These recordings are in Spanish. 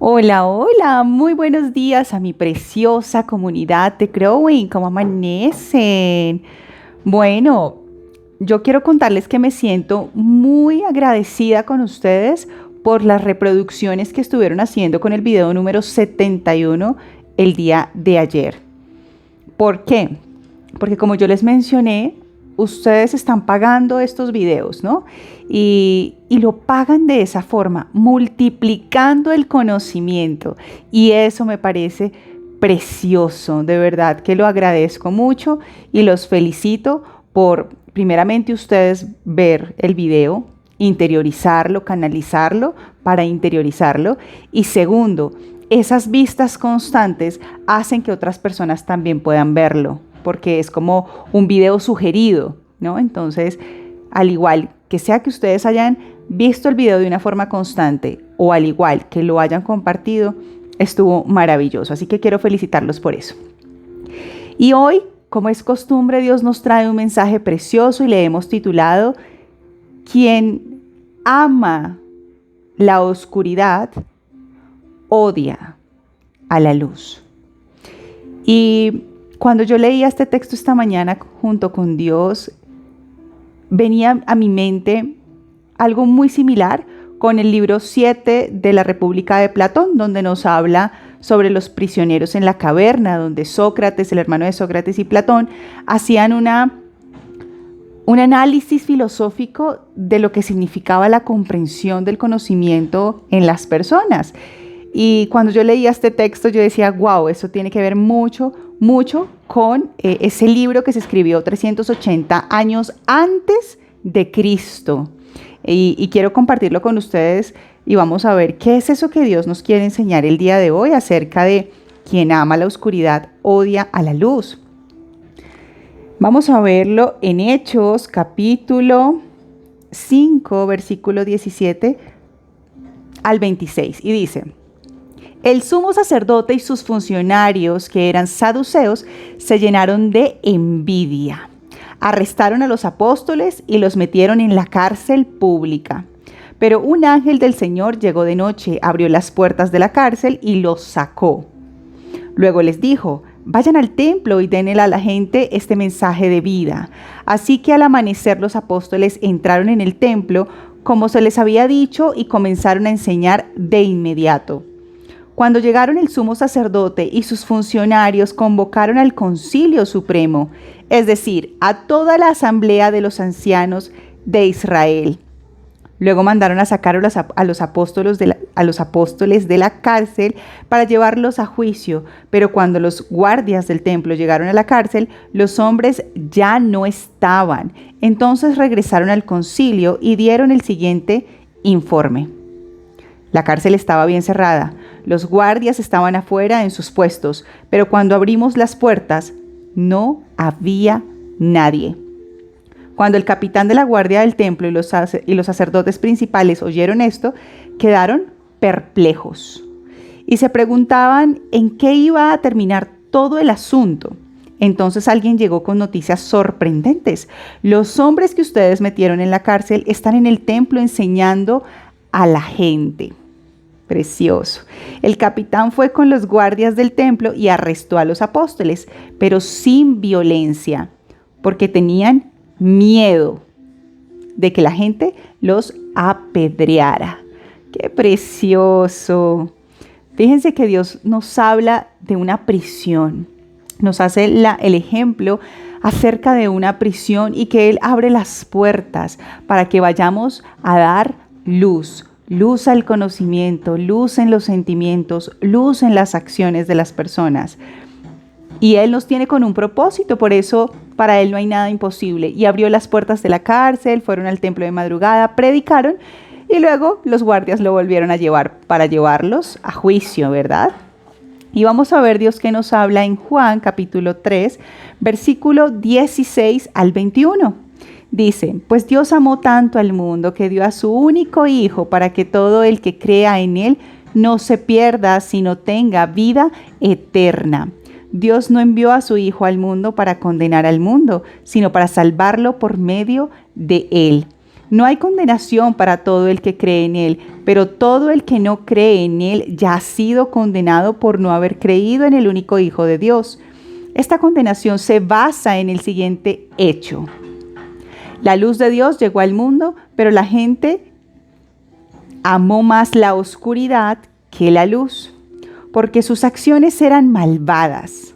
Hola, hola, muy buenos días a mi preciosa comunidad de Growing. ¿Cómo amanecen? Bueno, yo quiero contarles que me siento muy agradecida con ustedes por las reproducciones que estuvieron haciendo con el video número 71 el día de ayer. ¿Por qué? Porque como yo les mencioné, ustedes están pagando estos videos, ¿no? Y lo pagan de esa forma, multiplicando el conocimiento. Y eso me parece precioso, de verdad que lo agradezco mucho y los felicito por, primeramente, ustedes ver el video, interiorizarlo, canalizarlo para interiorizarlo. Y segundo, esas vistas constantes hacen que otras personas también puedan verlo, porque es como un video sugerido, ¿no? Entonces, al igual que sea que ustedes hayan visto el video de una forma constante o al igual que lo hayan compartido, estuvo maravilloso. Así que quiero felicitarlos por eso. Y hoy, como es costumbre, Dios nos trae un mensaje precioso y le hemos titulado Quien ama la oscuridad odia a la luz. Y cuando yo leía este texto esta mañana junto con Dios, venía a mi mente algo muy similar con el libro 7 de la República de Platón, donde nos habla sobre los prisioneros en la caverna, donde Sócrates, el hermano de Sócrates y Platón, hacían un análisis filosófico de lo que significaba la comprensión del conocimiento en las personas. Y cuando yo leía este texto, yo decía, wow, eso tiene que ver mucho, mucho con ese libro que se escribió 380 años antes de Cristo. Y quiero compartirlo con ustedes y vamos a ver qué es eso que Dios nos quiere enseñar el día de hoy acerca de quien ama la oscuridad, odia a la luz. Vamos a verlo en Hechos, capítulo 5, versículo 17 al 26. Y dice: el sumo sacerdote y sus funcionarios, que eran saduceos, se llenaron de envidia. Arrestaron a los apóstoles y los metieron en la cárcel pública. Pero un ángel del Señor llegó de noche, abrió las puertas de la cárcel y los sacó. Luego les dijo: vayan al templo y denle a la gente este mensaje de vida. Así que al amanecer los apóstoles entraron en el templo, como se les había dicho, y comenzaron a enseñar de inmediato. Cuando llegaron, el sumo sacerdote y sus funcionarios convocaron al Concilio Supremo, es decir, a toda la asamblea de los ancianos de Israel. Luego mandaron a sacar a los apóstoles de la cárcel para llevarlos a juicio, pero cuando los guardias del templo llegaron a la cárcel, los hombres ya no estaban. Entonces regresaron al concilio y dieron el siguiente informe. La cárcel estaba bien cerrada. Los guardias estaban afuera en sus puestos, pero cuando abrimos las puertas, no había nadie. Cuando el capitán de la guardia del templo y los sacerdotes principales oyeron esto, quedaron perplejos y se preguntaban en qué iba a terminar todo el asunto. Entonces alguien llegó con noticias sorprendentes. Los hombres que ustedes metieron en la cárcel están en el templo enseñando a la gente. Precioso. El capitán fue con los guardias del templo y arrestó a los apóstoles, pero sin violencia, porque tenían miedo de que la gente los apedreara. ¡Qué precioso! Fíjense que Dios nos habla de una prisión, nos hace el ejemplo acerca de una prisión y que Él abre las puertas para que vayamos a dar luz. Luz al conocimiento, luz en los sentimientos, luz en las acciones de las personas. Y Él nos tiene con un propósito, por eso para Él no hay nada imposible. Y abrió las puertas de la cárcel, fueron al templo de madrugada, predicaron y luego los guardias lo volvieron a llevar para llevarlos a juicio, ¿verdad? Y vamos a ver Dios que nos habla en Juan capítulo 3, versículo 16 al 21. Dice: pues Dios amó tanto al mundo que dio a su único Hijo para que todo el que crea en Él no se pierda, sino tenga vida eterna. Dios no envió a su Hijo al mundo para condenar al mundo, sino para salvarlo por medio de Él. No hay condenación para todo el que cree en Él, pero todo el que no cree en Él ya ha sido condenado por no haber creído en el único Hijo de Dios. Esta condenación se basa en el siguiente hecho. La luz de Dios llegó al mundo, pero la gente amó más la oscuridad que la luz, porque sus acciones eran malvadas.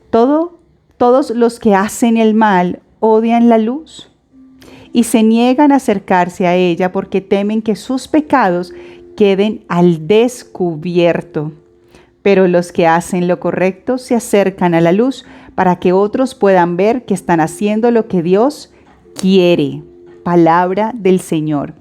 Todos los que hacen el mal odian la luz y se niegan a acercarse a ella porque temen que sus pecados queden al descubierto. Pero los que hacen lo correcto se acercan a la luz para que otros puedan ver que están haciendo lo que Dios quiere. Palabra del Señor.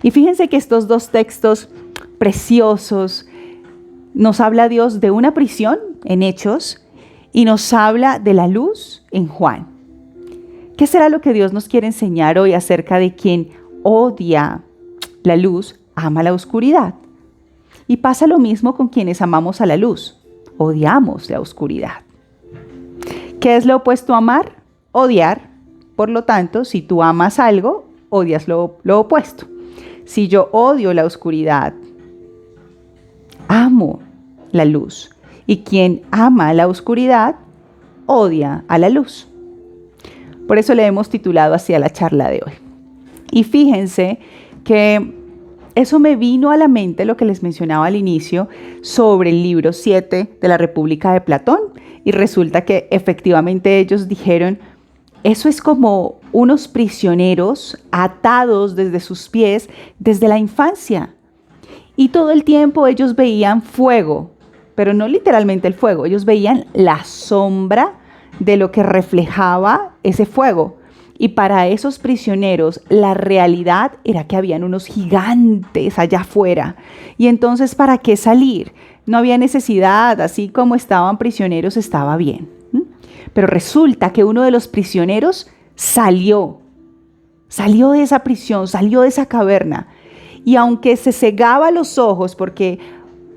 Y fíjense que estos dos textos preciosos nos habla Dios de una prisión en Hechos y nos habla de la luz en Juan. ¿Qué será lo que Dios nos quiere enseñar hoy acerca de quien odia la luz, ama la oscuridad? Y pasa lo mismo con quienes amamos a la luz, odiamos la oscuridad. ¿Qué es lo opuesto a amar? Odiar. Por lo tanto, si tú amas algo, odias lo opuesto. Si yo odio la oscuridad, amo la luz. Y quien ama la oscuridad, odia a la luz. Por eso le hemos titulado así a la charla de hoy. Y fíjense que eso me vino a la mente lo que les mencionaba al inicio sobre el libro 7 de la República de Platón. Y resulta que efectivamente ellos dijeron, eso es como unos prisioneros atados desde sus pies desde la infancia. Y todo el tiempo ellos veían fuego, pero no literalmente el fuego, ellos veían la sombra de lo que reflejaba ese fuego. Y para esos prisioneros la realidad era que habían unos gigantes allá afuera. Y entonces, ¿para qué salir? No había necesidad, así como estaban prisioneros estaba bien. Pero resulta que uno de los prisioneros salió de esa prisión, salió de esa caverna. Y aunque se cegaba los ojos porque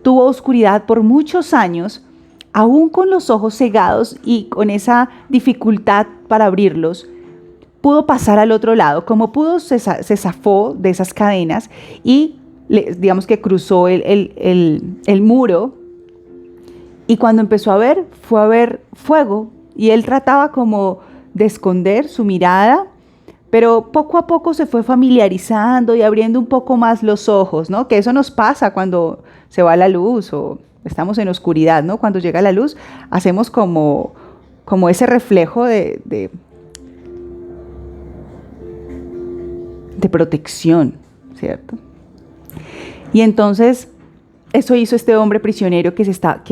tuvo oscuridad por muchos años, aún con los ojos cegados y con esa dificultad para abrirlos, pudo pasar al otro lado. Como pudo, se zafó de esas cadenas y digamos que cruzó el muro. Y cuando empezó a ver, fue a ver fuego. Y él trataba como de esconder su mirada, pero poco a poco se fue familiarizando y abriendo un poco más los ojos, ¿no? Que eso nos pasa cuando se va la luz o estamos en oscuridad, ¿no? Cuando llega la luz, hacemos como ese reflejo de protección, ¿cierto? Y entonces eso hizo este hombre prisionero que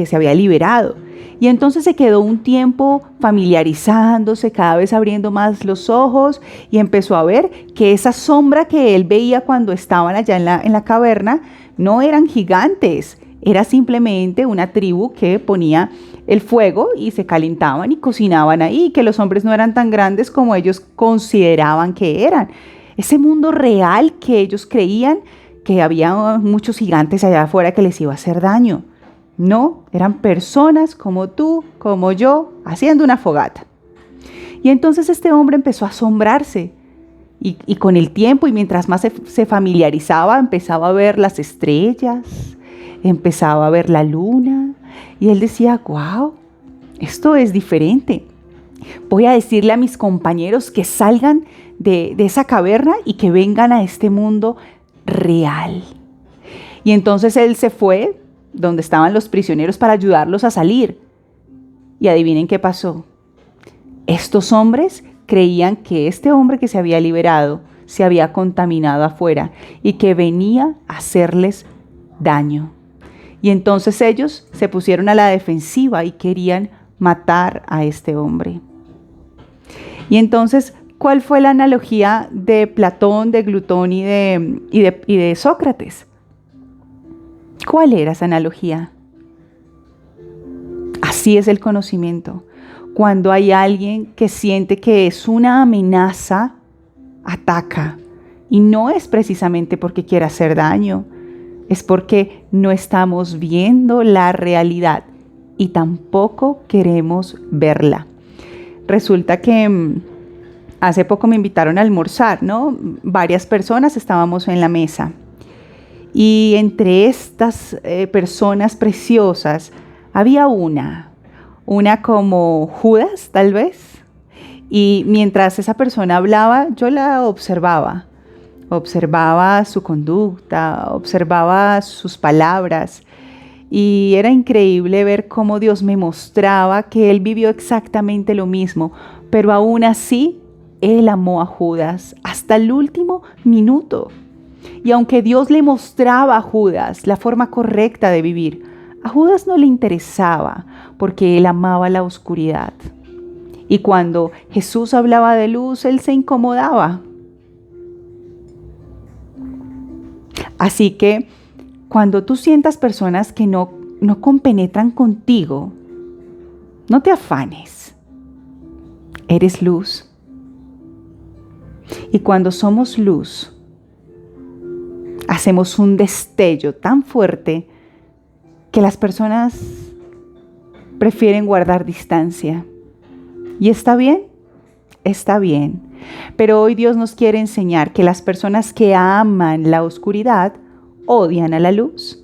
se había liberado. Y entonces se quedó un tiempo familiarizándose, cada vez abriendo más los ojos y empezó a ver que esa sombra que él veía cuando estaban allá en la caverna no eran gigantes, era simplemente una tribu que ponía el fuego y se calentaban y cocinaban ahí, que los hombres no eran tan grandes como ellos consideraban que eran. Ese mundo real que ellos creían que había muchos gigantes allá afuera que les iba a hacer daño. No, eran personas como tú, como yo, haciendo una fogata. Y entonces este hombre empezó a asombrarse. Y con el tiempo y mientras más se familiarizaba, empezaba a ver las estrellas, empezaba a ver la luna. Y él decía, wow, esto es diferente. Voy a decirle a mis compañeros que salgan de esa caverna y que vengan a este mundo real. Y entonces él se fue donde estaban los prisioneros para ayudarlos a salir. Y adivinen qué pasó. Estos hombres creían que este hombre que se había liberado se había contaminado afuera y que venía a hacerles daño. Y entonces ellos se pusieron a la defensiva y querían matar a este hombre. Y entonces, ¿cuál fue la analogía de Platón, de Glutón y de Sócrates? ¿Cuál era esa analogía? Así es el conocimiento. Cuando hay alguien que siente que es una amenaza, ataca. Y no es precisamente porque quiera hacer daño, es porque no estamos viendo la realidad y tampoco queremos verla. Resulta que Hace poco me invitaron a almorzar, ¿no? Varias personas estábamos en la mesa. Y entre estas personas preciosas había una como Judas, tal vez. Y mientras esa persona hablaba, yo la observaba. Observaba su conducta, observaba sus palabras. Y era increíble ver cómo Dios me mostraba que él vivió exactamente lo mismo, pero aún así, él amó a Judas hasta el último minuto. Y aunque Dios le mostraba a Judas la forma correcta de vivir, a Judas no le interesaba porque él amaba la oscuridad. Y cuando Jesús hablaba de luz, él se incomodaba. Así que cuando tú sientas personas que no compenetran contigo, no te afanes. Eres luz. Y cuando somos luz, hacemos un destello tan fuerte que las personas prefieren guardar distancia. ¿Y está bien? Está bien. Pero hoy Dios nos quiere enseñar que las personas que aman la oscuridad odian a la luz.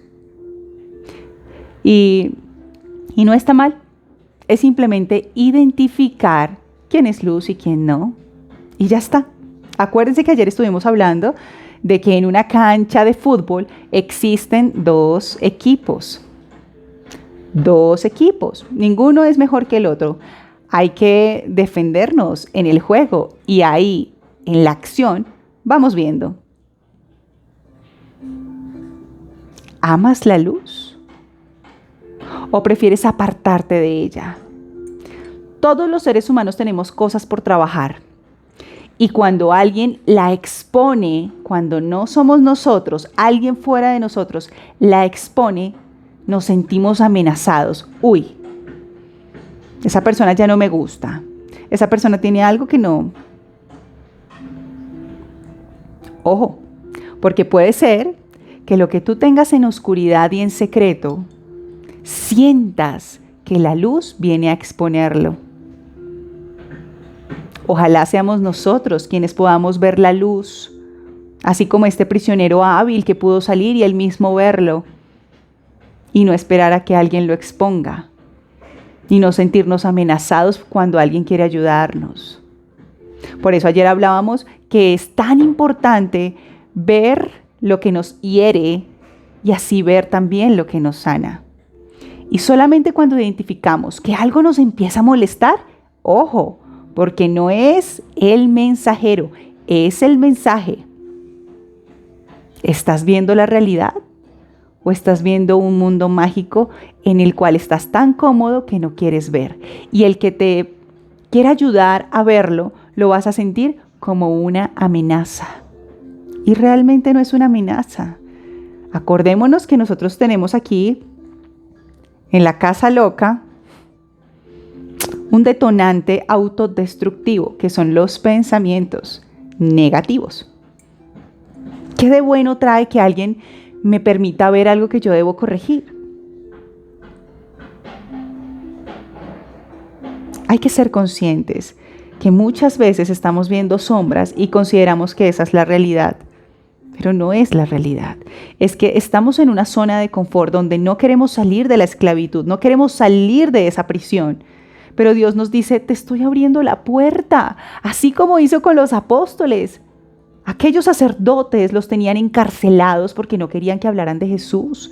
Y no está mal. Es simplemente identificar quién es luz y quién no. Y ya está. Acuérdense que ayer estuvimos hablando de que en una cancha de fútbol existen dos equipos. Dos equipos. Ninguno es mejor que el otro. Hay que defendernos en el juego y ahí, en la acción, vamos viendo. ¿Amas la luz? ¿O prefieres apartarte de ella? Todos los seres humanos tenemos cosas por trabajar. Y cuando alguien la expone, cuando no somos nosotros, alguien fuera de nosotros la expone, nos sentimos amenazados. Uy, esa persona ya no me gusta. Esa persona tiene algo que no. Ojo, porque puede ser que lo que tú tengas en oscuridad y en secreto, sientas que la luz viene a exponerlo. Ojalá seamos nosotros quienes podamos ver la luz, así como este prisionero hábil que pudo salir y él mismo verlo, y no esperar a que alguien lo exponga, y no sentirnos amenazados cuando alguien quiere ayudarnos. Por eso ayer hablábamos que es tan importante ver lo que nos hiere y así ver también lo que nos sana. Y solamente cuando identificamos que algo nos empieza a molestar, ojo, porque no es el mensajero, es el mensaje. ¿Estás viendo la realidad? ¿O estás viendo un mundo mágico en el cual estás tan cómodo que no quieres ver? Y el que te quiera ayudar a verlo, lo vas a sentir como una amenaza. Y realmente no es una amenaza. Acordémonos que nosotros tenemos aquí, en la casa loca, un detonante autodestructivo, que son los pensamientos negativos. ¿Qué de bueno trae que alguien me permita ver algo que yo debo corregir? Hay que ser conscientes que muchas veces estamos viendo sombras y consideramos que esa es la realidad, pero no es la realidad. Es que estamos en una zona de confort donde no queremos salir de la esclavitud, no queremos salir de esa prisión. Pero Dios nos dice, te estoy abriendo la puerta, así como hizo con los apóstoles. Aquellos sacerdotes los tenían encarcelados porque no querían que hablaran de Jesús.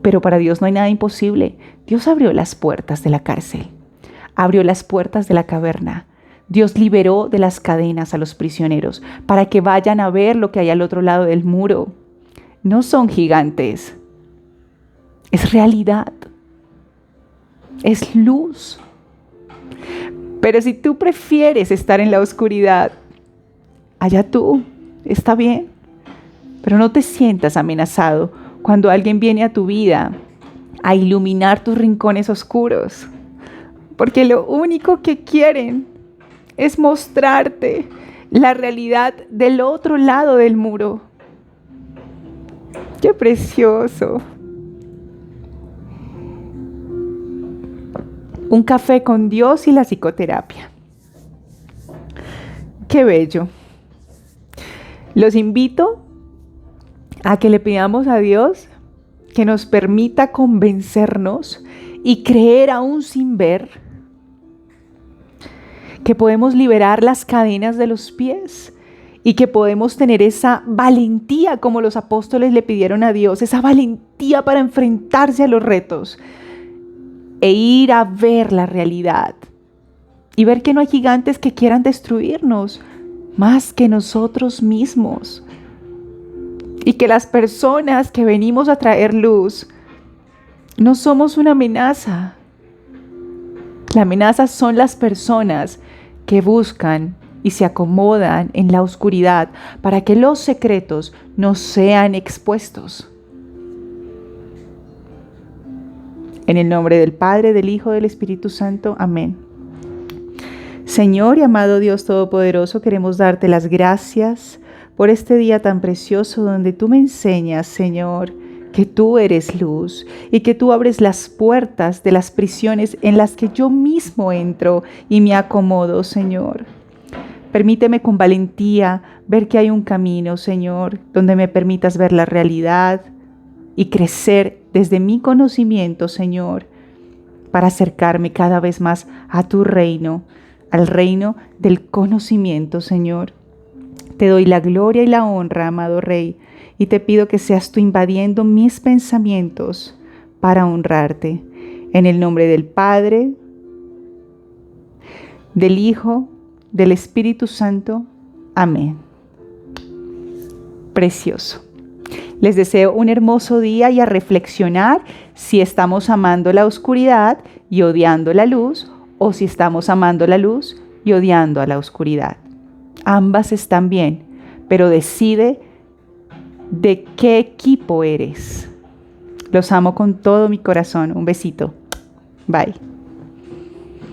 Pero para Dios no hay nada imposible. Dios abrió las puertas de la cárcel, abrió las puertas de la caverna. Dios liberó de las cadenas a los prisioneros para que vayan a ver lo que hay al otro lado del muro. No son gigantes, es realidad, es luz. Pero si tú prefieres estar en la oscuridad, allá tú, está bien, pero no te sientas amenazado cuando alguien viene a tu vida a iluminar tus rincones oscuros, porque lo único que quieren es mostrarte la realidad del otro lado del muro. ¡Qué precioso! Un café con Dios y la psicoterapia. Qué bello. Los invito a que le pidamos a Dios que nos permita convencernos y creer aún sin ver que podemos liberar las cadenas de los pies y que podemos tener esa valentía como los apóstoles le pidieron a Dios, esa valentía para enfrentarse a los retos e ir a ver la realidad y ver que no hay gigantes que quieran destruirnos más que nosotros mismos. Y que las personas que venimos a traer luz no somos una amenaza. La amenaza son las personas que buscan y se acomodan en la oscuridad para que los secretos no sean expuestos. En el nombre del Padre, del Hijo, del Espíritu Santo. Amén. Señor y amado Dios Todopoderoso, queremos darte las gracias por este día tan precioso donde tú me enseñas, Señor, que tú eres luz y que tú abres las puertas de las prisiones en las que yo mismo entro y me acomodo, Señor. Permíteme con valentía ver que hay un camino, Señor, donde me permitas ver la realidad y crecer desde mi conocimiento, Señor, para acercarme cada vez más a tu reino, al reino del conocimiento, Señor. Te doy la gloria y la honra, amado Rey, y te pido que seas tú invadiendo mis pensamientos para honrarte. En el nombre del Padre, del Hijo, del Espíritu Santo. Amén. Precioso. Les deseo un hermoso día y a reflexionar si estamos amando la oscuridad y odiando la luz, o si estamos amando la luz y odiando a la oscuridad. Ambas están bien, pero decide de qué equipo eres. Los amo con todo mi corazón. Un besito. Bye.